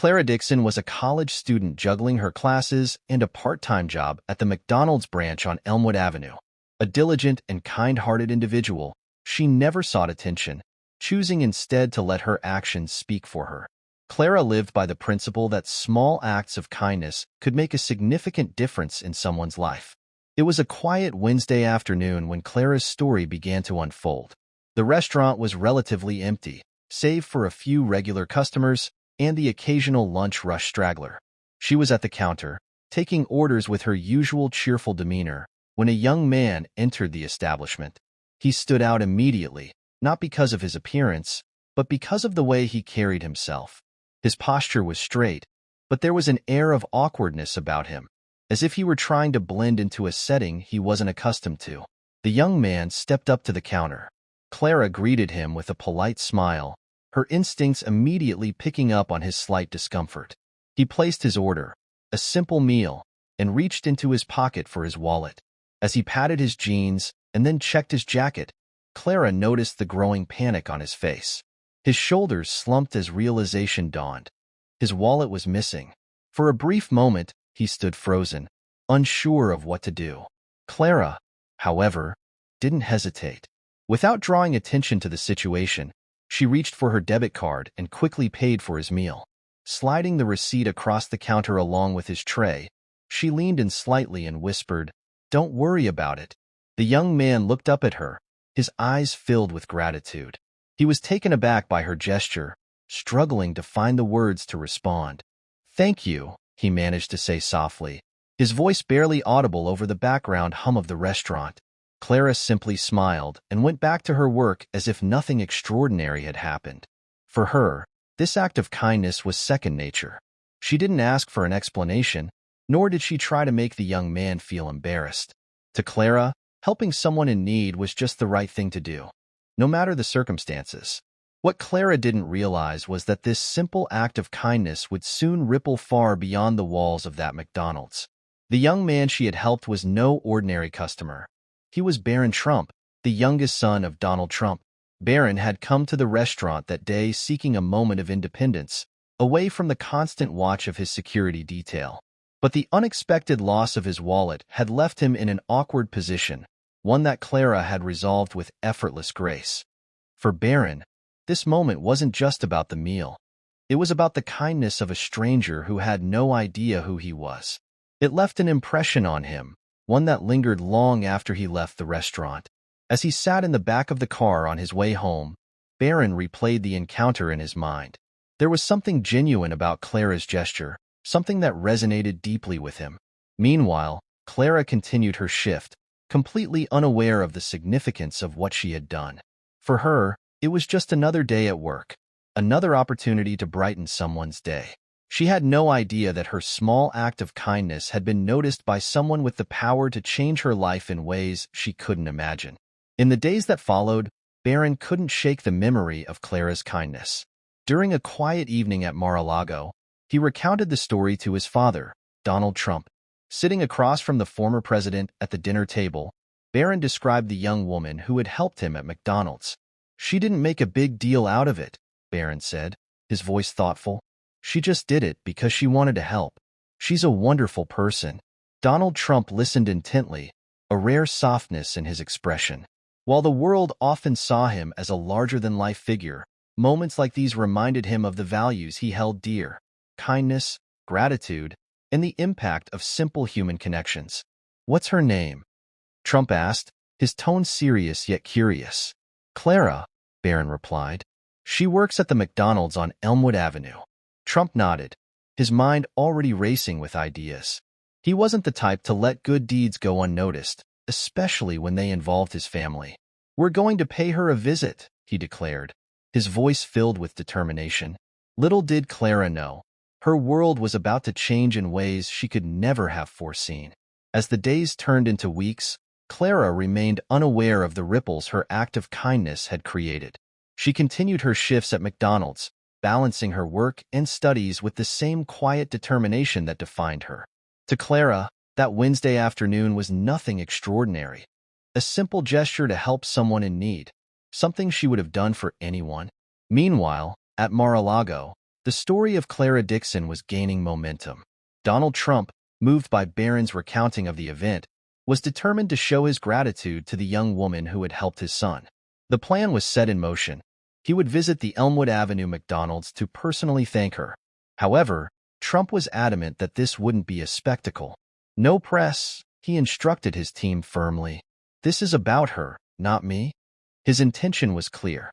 Clara Dixon was a college student juggling her classes and a part-time job at the McDonald's branch on Elmwood Avenue. A diligent and kind-hearted individual, she never sought attention, choosing instead to let her actions speak for her. Clara lived by the principle that small acts of kindness could make a significant difference in someone's life. It was a quiet Wednesday afternoon when Clara's story began to unfold. The restaurant was relatively empty, save for a few regular customers and the occasional lunch rush straggler. She was at the counter, taking orders with her usual cheerful demeanor, when a young man entered the establishment. He stood out immediately, not because of his appearance, but because of the way he carried himself. His posture was straight, but there was an air of awkwardness about him, as if he were trying to blend into a setting he wasn't accustomed to. The young man stepped up to the counter. Clara greeted him with a polite smile, her instincts immediately picking up on his slight discomfort. He placed his order, a simple meal, and reached into his pocket for his wallet. As he patted his jeans and then checked his jacket, Clara noticed the growing panic on his face. His shoulders slumped as realization dawned. His wallet was missing. For a brief moment, he stood frozen, unsure of what to do. Clara, however, didn't hesitate. Without drawing attention to the situation, she reached for her debit card and quickly paid for his meal. Sliding the receipt across the counter along with his tray, she leaned in slightly and whispered, "Don't worry about it." The young man looked up at her, his eyes filled with gratitude. He was taken aback by her gesture, struggling to find the words to respond. "Thank you," he managed to say softly, his voice barely audible over the background hum of the restaurant. Clara simply smiled and went back to her work as if nothing extraordinary had happened. For her, this act of kindness was second nature. She didn't ask for an explanation, nor did she try to make the young man feel embarrassed. To Clara, helping someone in need was just the right thing to do, no matter the circumstances. What Clara didn't realize was that this simple act of kindness would soon ripple far beyond the walls of that McDonald's. The young man she had helped was no ordinary customer. He was Barron Trump, the youngest son of Donald Trump. Barron had come to the restaurant that day seeking a moment of independence, away from the constant watch of his security detail. But the unexpected loss of his wallet had left him in an awkward position, one that Clara had resolved with effortless grace. For Barron, this moment wasn't just about the meal. It was about the kindness of a stranger who had no idea who he was. It left an impression on him, one that lingered long after he left the restaurant. As he sat in the back of the car on his way home, Barron replayed the encounter in his mind. There was something genuine about Clara's gesture, something that resonated deeply with him. Meanwhile, Clara continued her shift, completely unaware of the significance of what she had done. For her, it was just another day at work, another opportunity to brighten someone's day. She had no idea that her small act of kindness had been noticed by someone with the power to change her life in ways she couldn't imagine. In the days that followed, Barron couldn't shake the memory of Clara's kindness. During a quiet evening at Mar-a-Lago, he recounted the story to his father, Donald Trump. Sitting across from the former president at the dinner table, Barron described the young woman who had helped him at McDonald's. "She didn't make a big deal out of it," Barron said, his voice thoughtful. "She just did it because she wanted to help. She's a wonderful person." Donald Trump listened intently, a rare softness in his expression. While the world often saw him as a larger-than-life figure, moments like these reminded him of the values he held dear: kindness, gratitude, and the impact of simple human connections. "What's her name?" Trump asked, his tone serious yet curious. "Clara," Barron replied. "She works at the McDonald's on Elmwood Avenue." Trump nodded, his mind already racing with ideas. He wasn't the type to let good deeds go unnoticed, especially when they involved his family. "We're going to pay her a visit," he declared, his voice filled with determination. Little did Clara know, her world was about to change in ways she could never have foreseen. As the days turned into weeks, Clara remained unaware of the ripples her act of kindness had created. She continued her shifts at McDonald's, balancing her work and studies with the same quiet determination that defined her. To Clara, that Wednesday afternoon was nothing extraordinary. A simple gesture to help someone in need, something she would have done for anyone. Meanwhile, at Mar-a-Lago, The story of Clara Dixon was gaining momentum. Donald Trump, moved by Barron's recounting of the event, was determined to show his gratitude to the young woman who had helped his son. The plan was set in motion. He would visit the Elmwood Avenue McDonald's to personally thank her. However, Trump was adamant that this wouldn't be a spectacle. No press, he instructed his team firmly. This is about her, not me. His intention was clear.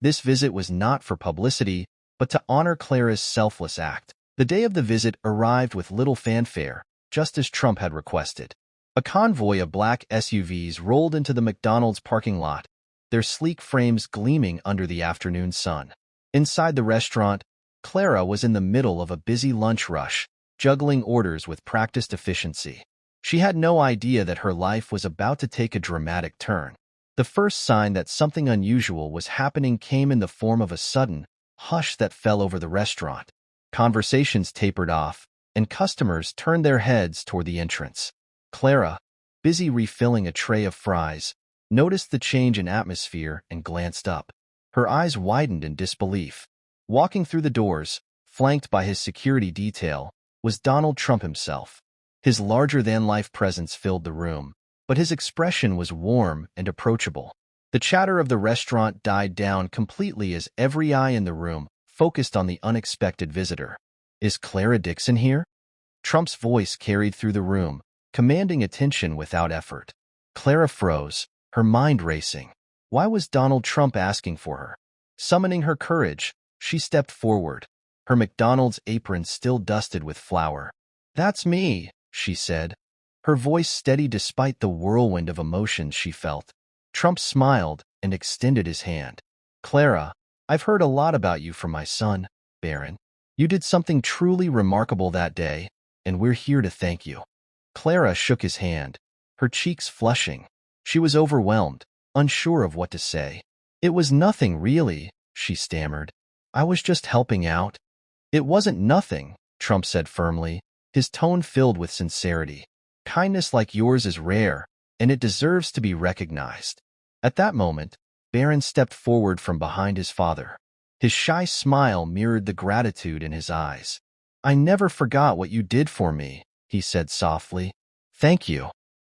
This visit was not for publicity, but to honor Clara's selfless act. The day of the visit arrived with little fanfare, just as Trump had requested. A convoy of black SUVs rolled into the McDonald's parking lot, their sleek frames gleaming under the afternoon sun. Inside the restaurant, Clara was in the middle of a busy lunch rush, juggling orders with practiced efficiency. She had no idea that her life was about to take a dramatic turn. The first sign that something unusual was happening came in the form of a sudden hush that fell over the restaurant. Conversations tapered off, and customers turned their heads toward the entrance. Clara, busy refilling a tray of fries, noticed the change in atmosphere and glanced up. Her eyes widened in disbelief. Walking through the doors, flanked by his security detail, was Donald Trump himself. His larger-than-life presence filled the room, but his expression was warm and approachable. The chatter of the restaurant died down completely as every eye in the room focused on the unexpected visitor. "Is Clara Dixon here?" Trump's voice carried through the room, commanding attention without effort. Clara froze, her mind racing. Why was Donald Trump asking for her? Summoning her courage, she stepped forward, her McDonald's apron still dusted with flour. "That's me," she said, her voice steady despite the whirlwind of emotions she felt. Trump smiled and extended his hand. "Clara, I've heard a lot about you from my son, Barron. You did something truly remarkable that day, and we're here to thank you." Clara shook his hand, her cheeks flushing. She was overwhelmed, unsure of what to say. "It was nothing, really," she stammered. "I was just helping out." "It wasn't nothing," Trump said firmly, his tone filled with sincerity. "Kindness like yours is rare, and it deserves to be recognized." At that moment, Barron stepped forward from behind his father. His shy smile mirrored the gratitude in his eyes. "I never forgot what you did for me," he said softly. "Thank you."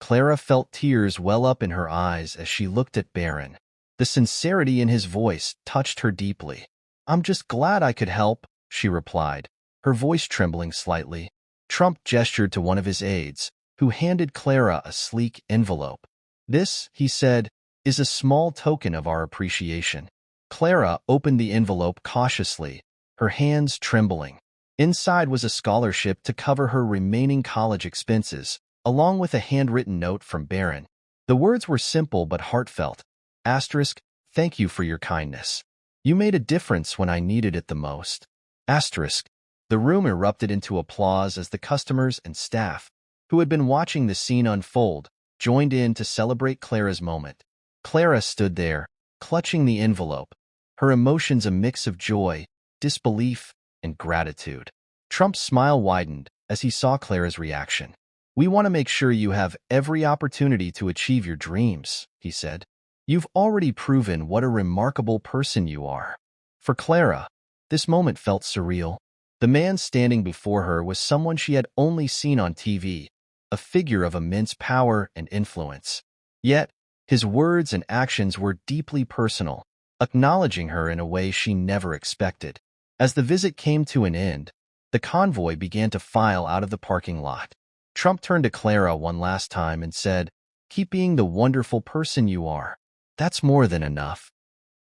Clara felt tears well up in her eyes as she looked at Barron. The sincerity in his voice touched her deeply. "I'm just glad I could help," she replied, her voice trembling slightly. Trump gestured to one of his aides, who handed Clara a sleek envelope. "This," he said, "is a small token of our appreciation." Clara opened the envelope cautiously, her hands trembling. Inside was a scholarship to cover her remaining college expenses, along with a handwritten note from Barron. The words were simple but heartfelt. Asterisk, "Thank you for your kindness. You made a difference when I needed it the most." Asterisk. The room erupted into applause as the customers and staff, who had been watching the scene unfold, joined in to celebrate Clara's moment. Clara stood there, clutching the envelope, her emotions a mix of joy, disbelief, and gratitude. Trump's smile widened as he saw Clara's reaction. "We want to make sure you have every opportunity to achieve your dreams," he said. "You've already proven what a remarkable person you are." For Clara, this moment felt surreal. The man standing before her was someone she had only seen on TV, a figure of immense power and influence. Yet, his words and actions were deeply personal, acknowledging her in a way she never expected. As the visit came to an end, the convoy began to file out of the parking lot. Trump turned to Clara one last time and said, "Keep being the wonderful person you are. That's more than enough."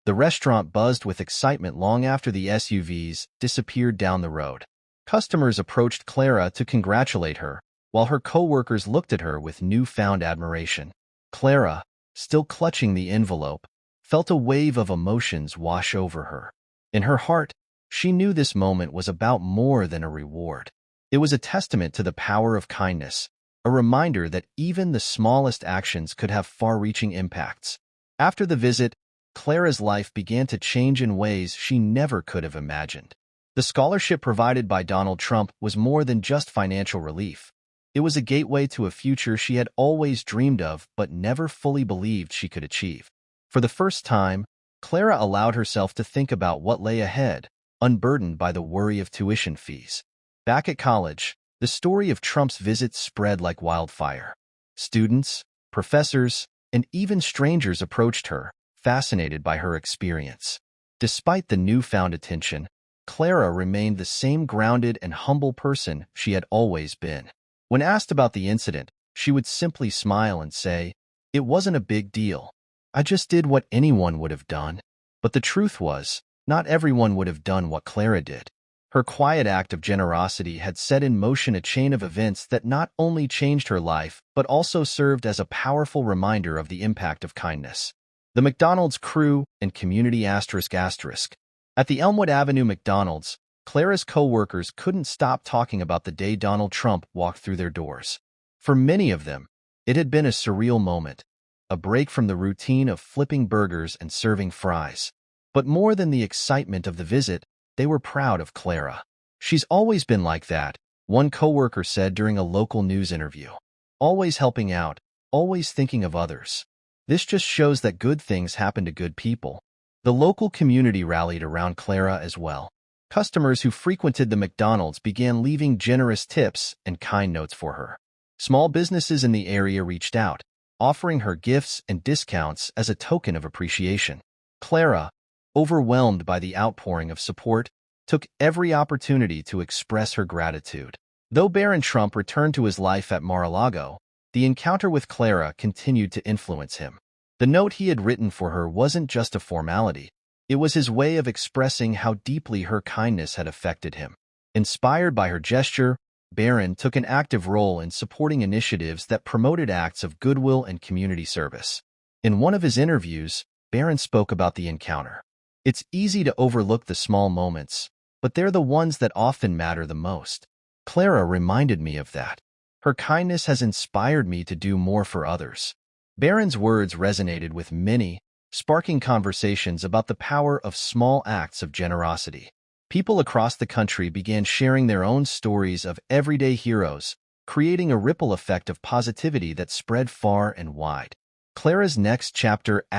The restaurant buzzed with excitement long after the SUVs disappeared down the road. Customers approached Clara to congratulate her, while her co-workers looked at her with newfound admiration. Clara, still clutching the envelope, felt a wave of emotions wash over her. In her heart, she knew this moment was about more than a reward. It was a testament to the power of kindness, a reminder that even the smallest actions could have far-reaching impacts. After the visit, Clara's life began to change in ways she never could have imagined. The scholarship provided by Donald Trump was more than just financial relief. It was a gateway to a future she had always dreamed of but never fully believed she could achieve. For the first time, Clara allowed herself to think about what lay ahead, unburdened by the worry of tuition fees. Back at college, the story of Trump's visit spread like wildfire. Students, professors, and even strangers approached her, fascinated by her experience. Despite the newfound attention, Clara remained the same grounded and humble person she had always been. When asked about the incident, she would simply smile and say, "It wasn't a big deal. I just did what anyone would have done." But the truth was, not everyone would have done what Clara did. Her quiet act of generosity had set in motion a chain of events that not only changed her life, but also served as a powerful reminder of the impact of kindness. The McDonald's crew and community ***. At the Elmwood Avenue McDonald's, Clara's co-workers couldn't stop talking about the day Donald Trump walked through their doors. For many of them, it had been a surreal moment, a break from the routine of flipping burgers and serving fries. But more than the excitement of the visit, they were proud of Clara. "She's always been like that," one coworker said during a local news interview. "Always helping out, always thinking of others. This just shows that good things happen to good people." The local community rallied around Clara as well. Customers who frequented the McDonald's began leaving generous tips and kind notes for her. Small businesses in the area reached out, offering her gifts and discounts as a token of appreciation. Clara, overwhelmed by the outpouring of support, took every opportunity to express her gratitude. Though Barron Trump returned to his life at Mar-a-Lago, the encounter with Clara continued to influence him. The note he had written for her wasn't just a formality. It was his way of expressing how deeply her kindness had affected him. Inspired by her gesture, Barron took an active role in supporting initiatives that promoted acts of goodwill and community service. In one of his interviews, Barron spoke about the encounter. "It's easy to overlook the small moments, but they're the ones that often matter the most. Clara reminded me of that. Her kindness has inspired me to do more for others." Barron's words resonated with many, sparking conversations about the power of small acts of generosity. People across the country began sharing their own stories of everyday heroes, creating a ripple effect of positivity that spread far and wide. Clara's next chapter ***.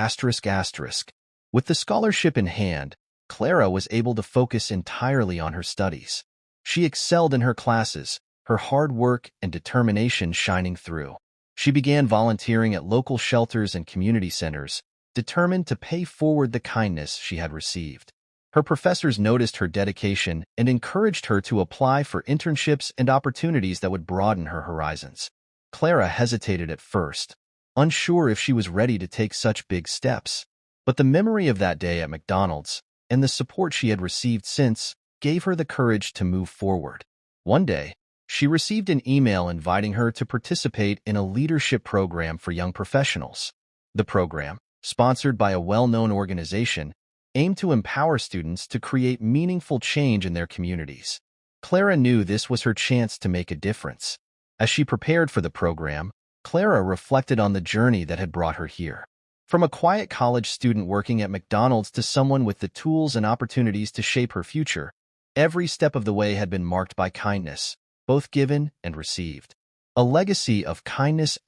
With the scholarship in hand, Clara was able to focus entirely on her studies. She excelled in her classes, her hard work and determination shining through. She began volunteering at local shelters and community centers, determined to pay forward the kindness she had received. Her professors noticed her dedication and encouraged her to apply for internships and opportunities that would broaden her horizons. Clara hesitated at first, unsure if she was ready to take such big steps. But the memory of that day at McDonald's, and the support she had received since, gave her the courage to move forward. One day, she received an email inviting her to participate in a leadership program for young professionals. The program, sponsored by a well-known organization, aimed to empower students to create meaningful change in their communities. Clara knew this was her chance to make a difference. As she prepared for the program, Clara reflected on the journey that had brought her here. From a quiet college student working at McDonald's to someone with the tools and opportunities to shape her future, every step of the way had been marked by kindness, both given and received. A legacy of kindness ***.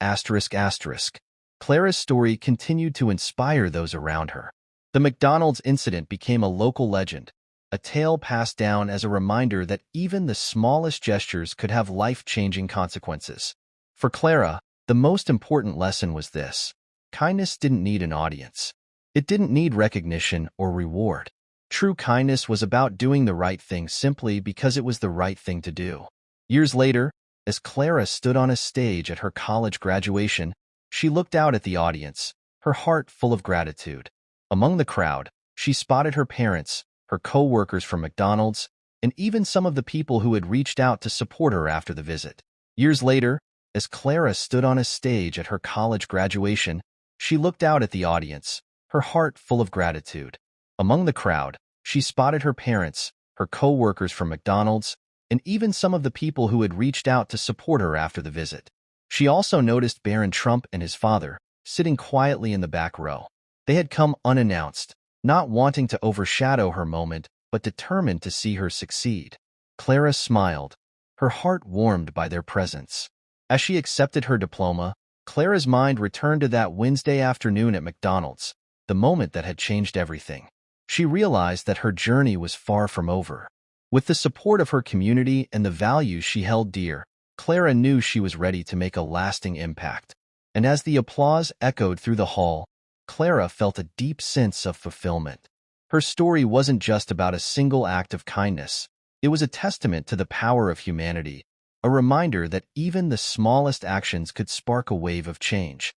Clara's story continued to inspire those around her. The McDonald's incident became a local legend, a tale passed down as a reminder that even the smallest gestures could have life-changing consequences. For Clara, the most important lesson was this: kindness didn't need an audience. It didn't need recognition or reward. True kindness was about doing the right thing simply because it was the right thing to do. Years later, as Clara stood on a stage at her college graduation, she looked out at the audience, her heart full of gratitude. Among the crowd, she spotted her parents, her co-workers from McDonald's, and even some of the people who had reached out to support her after the visit. Years later, as Clara stood on a stage at her college graduation, she looked out at the audience, her heart full of gratitude. Among the crowd, she spotted her parents, her co-workers from McDonald's, and even some of the people who had reached out to support her after the visit. She also noticed Barron Trump and his father, sitting quietly in the back row. They had come unannounced, not wanting to overshadow her moment, but determined to see her succeed. Clara smiled, her heart warmed by their presence. As she accepted her diploma, Clara's mind returned to that Wednesday afternoon at McDonald's, the moment that had changed everything. She realized that her journey was far from over. With the support of her community and the values she held dear, Clara knew she was ready to make a lasting impact. And as the applause echoed through the hall, Clara felt a deep sense of fulfillment. Her story wasn't just about a single act of kindness. It was a testament to the power of humanity, a reminder that even the smallest actions could spark a wave of change.